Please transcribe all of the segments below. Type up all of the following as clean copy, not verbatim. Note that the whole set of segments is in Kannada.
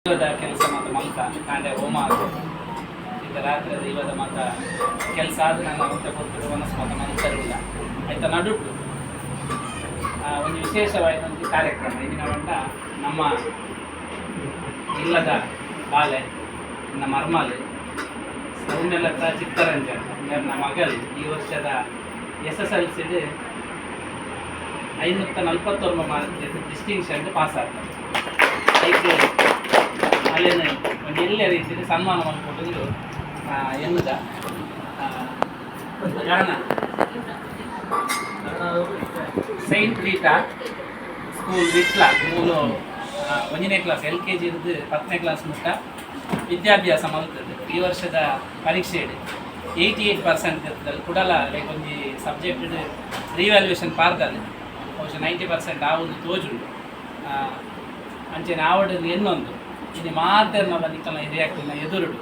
ದೈವದ ಕೆಲಸ ಮತ್ತು ಮಲ್ಕ ಕಾಂಡೆ ಹೋಮ ಈಗ ರಾತ್ರಿ ದೈವದ ಮತ ಕೆಲಸ ಆದ ನಾನು ಊಟ ಕೊಟ್ಟು ಮನಸ್ಸು ಮನಸ್ಸರಿಲ್ಲ ಆಯ್ತಾ ನಡುಟ್ಟು ಒಂದು ವಿಶೇಷವಾದ ಕಾರ್ಯಕ್ರಮ ಇಂದಿನ ಗಂಟ ನಮ್ಮ ಇಲ್ಲದ ಬಾಲೆ ನಮ್ಮ ಮರ್ಮಾಲೆ ಸೌಮ್ಯಲತಾ ಚಿತ್ತರಂಜನ್ ನನ್ನ ಮಗಳು ಈ ವರ್ಷದ SSLC 541 ಮಾರ್ಕ್ ಡಿಸ್ಟಿಂಕ್ಷನ್ ಪಾಸ್ ಆಗ್ತದೆ ಅದಕ್ಕೆ ಅಲ್ಲೇನು ಒಂದು ಎಲ್ಲ ರೀತಿಯಲ್ಲಿ ಸನ್ಮಾನ ಮಾಡಿಕೊಟ್ಟು ಎನ್ನುದ ಗಾನ ಸೈಂಟ್ ರೀಟಾ ಸ್ಕೂಲ್ ವಿಟ್ಲ ಮೂಲು 1ನೇ ಕ್ಲಾಸ್ LKG ಇருந்து 10ನೇ ಕ್ಲಾಸ್ ಮುಟ್ಟ ವಿದ್ಯಾಭ್ಯಾಸ ಮಾಡ್ತದೆ ಈ ವರ್ಷದ ಪರೀಕ್ಷೆ 88% ಇರ್ತದೆ ಕೂಡಲ ಲೈಕ್ ಒಂದು ಸಬ್ಜೆಕ್ಟ್ ರಿವ್ಯಾಲ್ಯೂಯೇಷನ್ ಪಾರ್ದಲ್ಲಿ ಬಹುಶಃ 90% ಆವುದು ತೋಜುಂಡು ಅಂಚೆನೆ ಆವಡಲ್ಲಿ ಇನ್ನೊಂದು ಇನ್ನು ಮಾತೆರ್ನಲ್ಲ ನಿಕ್ಕಲ ಹಿರಿಯಾಕ್ಲಿನ ಎದುರುಡು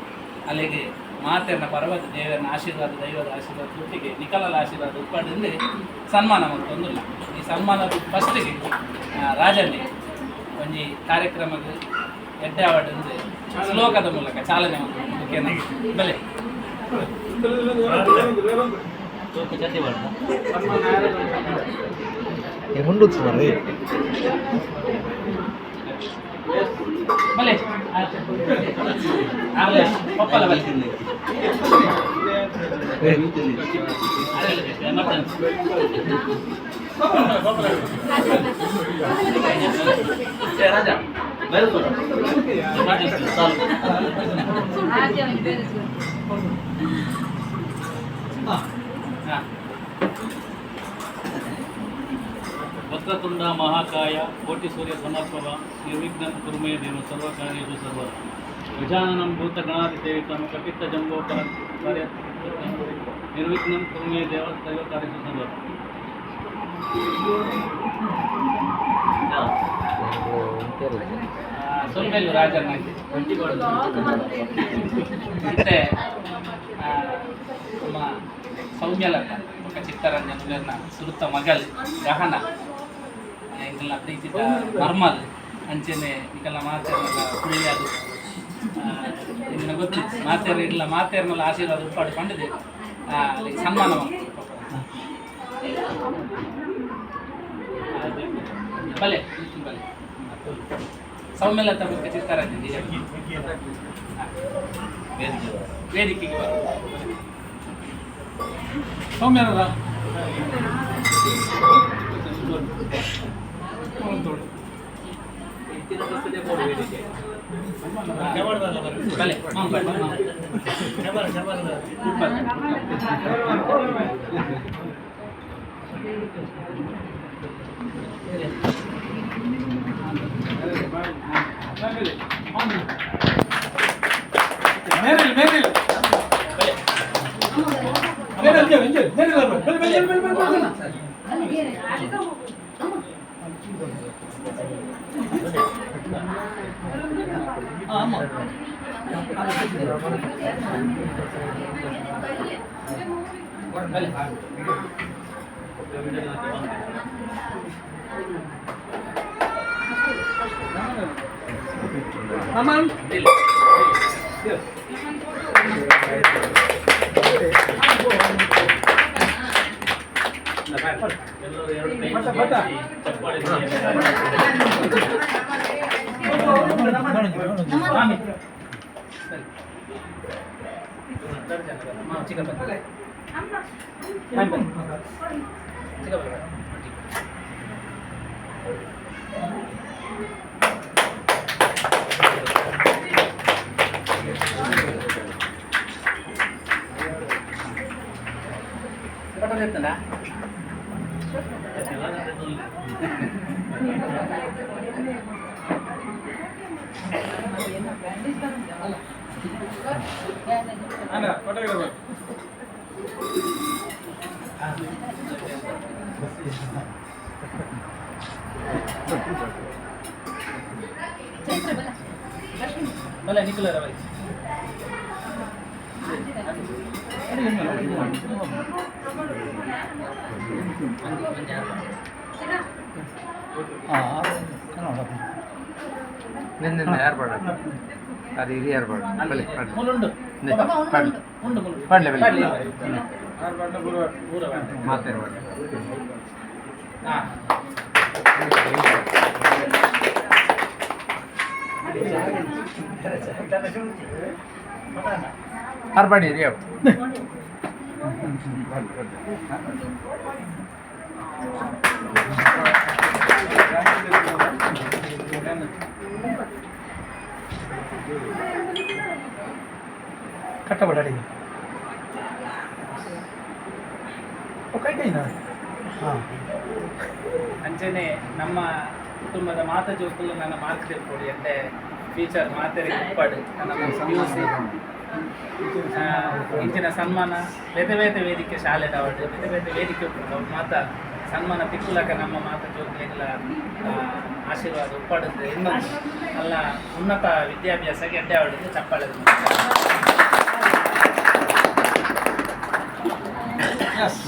ಅಲ್ಲಿಗೆ ಮಾತೆರ್ನ ಪರ್ವತ ದೇವರನ ಆಶೀರ್ವಾದ ದೈವದ ಆಶೀರ್ವಾದ ಜೊತೆಗೆ ನಿಖಲಲ ಆಶೀರ್ವಾದ ಉತ್ಪಾದಿಂದ ಸನ್ಮಾನ ಮಾಡ್ತೊಂದಿಲ್ಲ ಈ ಸನ್ಮಾನದ ಫಸ್ಟಿಗೆ ರಾಜನ್ನೇ ಒಂದು ಕಾರ್ಯಕ್ರಮದ ಎಡ್ಡೆ ಅವಾರ್ಡ್ ಶ್ಲೋಕದ ಮೂಲಕ ಚಾಲನೆ ಮುಖ್ಯನ ಬೆಲೆ ಬಲೆ ಪಪ್ಪಲ ಬಲೆ ರಾಜ ವಕ್ರತುಂಡ ಮಹಾಕಾಯ ಕೋಟಿ ಸೂರ್ಯ ಸಮರ್ಪವ ನಿರ್ವಿಘ್ನಂ ಕುರುಮೇ ದೇವ ಸರ್ವಕಾರ್ಯೇಷು ಸರ್ವ ಗಜಾನನಂ ಭೂತಗಣಾಧಿದೇವಿತಂ ಕಪಿತ್ತ ಜಂಬೋಪರ ಕಾರ್ಯ ನಿರ್ವಿಘ್ನಂ ಕುರುಮೇ ದೇವ ಸರ್ವಕಾರ್ಯೇಷು ಸರ್ವ ಸೊಲ್ಮೆಲ್ಲು ರಾಜನ್ನ ಮತ್ತೆ ನಮ್ಮ ಸೌಮ್ಯಲತಾ ఒక ಚಿತ್ತರಂಜನ ಸುರುತ್ತ ಮಗಲ್ ಗಹನ ಇಂಕಲ್ನ ಪ್ರೀತಿದ ಮರ್ಮಲ್ ಅಂಚೆನೆ ಇಂಕಲ್ನ ಮಾತೆರ್ನಲ್ಲ ಕುಳಿಯಾದು ಇದನ್ನ ಗೊತ್ತಿತ್ತು ಮಾತೆರ್ನ ಮಾತೆರ್ನಲ್ಲ ಆಶೀರ್ವಾದ ಉಟ್ಪಾಡು ಪಂಡಿದೆ ಅಲ್ಲಿ ಸನ್ಮಾನ ಬಲೆ ಬಲೆ ಸೌಮ್ಯಲತಾ ಬಗ್ಗೆ ಚಿತ್ತರಂಜನ ವೇದಿಕೆಗೆ ಸೌಮ್ಯಲತಾ ಬಲೆ Aman. ಬಲ ನಿಖಲರ ಬೈ ನಿನ್ನೆ ಯಾರು ಪಾಡ ಅದು ಹಿರಿಯರು ಪಾಡ ಬಲಿ ಮುಲುಂಡು ಪಾಡ್ಲಿ ಉಂಡು ಪಾಡ್ಲಿ ಬಲಿ ಮಾತೇನು ಪಾಡ ಹಾಂ ಯಾರು ಪಾಡಿ ಹಿರಿಯ ಕಟ್ಟಬಡಿ ಹಾಂ ಅಂಚನೆ ನಮ್ಮ ಕುಟುಂಬದ ಮಾತ ಜೋಕುಲು ನನ್ನ ಮಾತು ತಿಳ್ಕೊಡಿ ಅಂತೆ ಫೀಚರ್ ಮಾತೆರಿಗೆ ಉಪ್ಪಾಡು ನನ್ನ ಮ್ಯೂಸಿ ಇಂಚಿನ ಸನ್ಮಾನ ಬೇತೆ ಬೇತೆ ವೇದಿಕೆ ಶಾಲೆದ ಅವಳು ಬೇತೆ ಬೇತೆ ವೇದಿಕೆ ಉಂಟು ಮಾತ ಸನ್ಮಾನ ತಿಕ್ಕುಲಕ ನಮ್ಮ ಮಾತ ಜೋಕುಲೆಲ್ಲ ಆಶೀರ್ವಾದ ಉಪ್ಪಾಡುತ್ತೆ ಇನ್ನೊಂದು ಅಲ್ಲ ಉನ್ನತ ವಿದ್ಯಾಭ್ಯಾಸಕ್ಕೆ ಅಡ್ಡೆ ಅವಳಿಗೆ ಚಪ್ಪಾಳೆ ಎಸ್